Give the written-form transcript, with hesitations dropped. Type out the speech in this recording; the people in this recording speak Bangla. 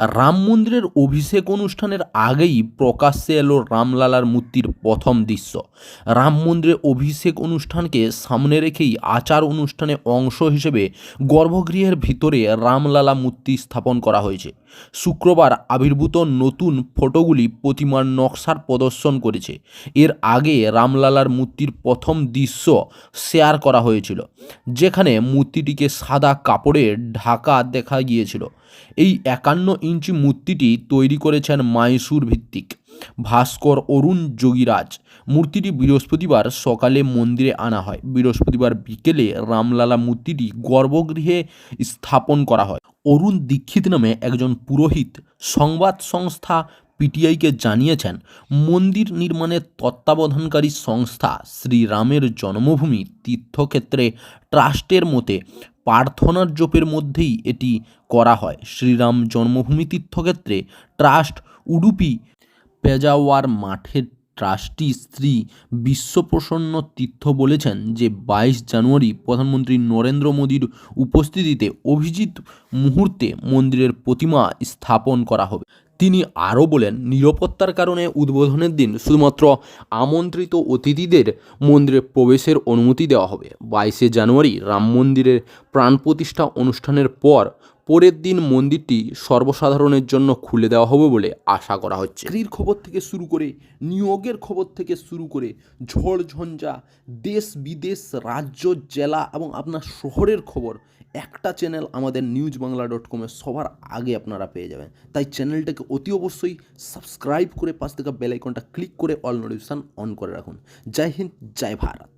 রাম মন্দিরের অভিষেক অনুষ্ঠানের আগেই প্রকাশ্যে এলো রামলালার মূর্তির প্রথম দৃশ্য। রাম মন্দিরের অভিষেক অনুষ্ঠানকে সামনে রেখেই আচার অনুষ্ঠানের অংশ হিসেবে গর্ভগৃহের ভিতরে রামলালা মূর্তি স্থাপন করা হয়েছে। শুক্রবার আবির্ভূত নতুন ফটোগুলি প্রতিমার নকশার প্রদর্শন করেছে। এর আগে রামলালার মূর্তির প্রথম দৃশ্য শেয়ার করা হয়েছিল, যেখানে মূর্তিটিকে সাদা কাপড়ে ঢাকা দেখা গিয়েছিল। এই 51 ইঞ্চি মূর্তিটি তৈরি করেছেন মাইসুর ভিত্তিক ভাস্কর অরুণ যোগীরাজ। মূর্তিটি বৃহস্পতিবার সকালে মন্দিরে আনা হয়। বৃহস্পতিবার বিকেলে রামলালা মূর্তিটি গর্ভগৃহে স্থাপন করা হয়। অরুণ দীক্ষিত নামে একজন পুরোহিত সংবাদ সংস্থা পিটিআইকে জানিয়েছেন, মন্দির নির্মাণের তত্ত্বাবধানকারী সংস্থা শ্রীরামের জন্মভূমি তীর্থক্ষেত্রে ট্রাস্টের মতে প্রার্থনার জোপের মধ্যেই এটি করা হয়। শ্রীরাম জন্মভূমি তীর্থক্ষেত্রে ট্রাস্ট উডুপি পেজাওয়ার মাঠের ট্রাস্টি শ্রী বিশ্বপ্রসন্ন তীর্থ বলেছেন যে 22 জানুয়ারি প্রধানমন্ত্রী নরেন্দ্র মোদীর উপস্থিতিতে অভিজিৎ মুহূর্তে মন্দিরের প্রতিমা স্থাপন করা হবে। তিনি আরও বলেন, নিরাপত্তার কারণে উদ্বোধনের দিন শুধুমাত্র আমন্ত্রিত অতিথিদের মন্দিরে প্রবেশের অনুমতি দেওয়া হবে। 22 জানুয়ারি রাম মন্দিরের প্রাণ প্রতিষ্ঠা অনুষ্ঠানের পরের দিন মন্দিরটি সর্বসাধারণের জন্য খুলে দেওয়া হবে বলে আশা করা হচ্ছে। চাকরির খবর থেকে শুরু করে নিয়োগের খবর থেকে শুরু করে ঝড় ঝঞ্ঝা, দেশ বিদেশ, রাজ্য, জেলা এবং আপনার শহরের খবর একটা চ্যানেল আমাদের newsbangla.com-এ সবার আগে আপনারা পেয়ে যাবেন। তাই চ্যানেলটাকে অতি অবশ্যই সাবস্ক্রাইব করে পাশ থেকে বেল আইকনটা ক্লিক করে অল নোটিফিকেশন অন করে রাখুন। জয় হিন্দ, জয় ভারত।